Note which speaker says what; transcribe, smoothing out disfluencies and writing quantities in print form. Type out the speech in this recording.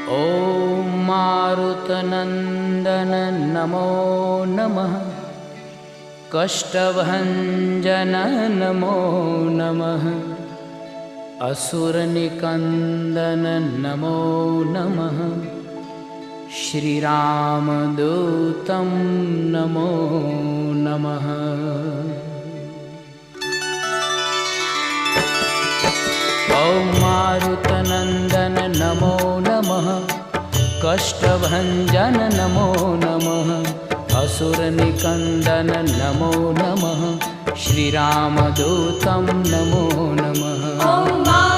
Speaker 1: ॐ मारुतनन्दन नमो नमः। कष्टभञ्जन नमो नमः। असुरनिकन्दन नमो नमः। श्रीरामदूतं नमो नमः। ॐ मारुतनन्दन नमो नमः। कष्टभञ्जन नमो नमः। असुरनिकन्दन नमो नमः। श्रीरामदूतं नमो नमः।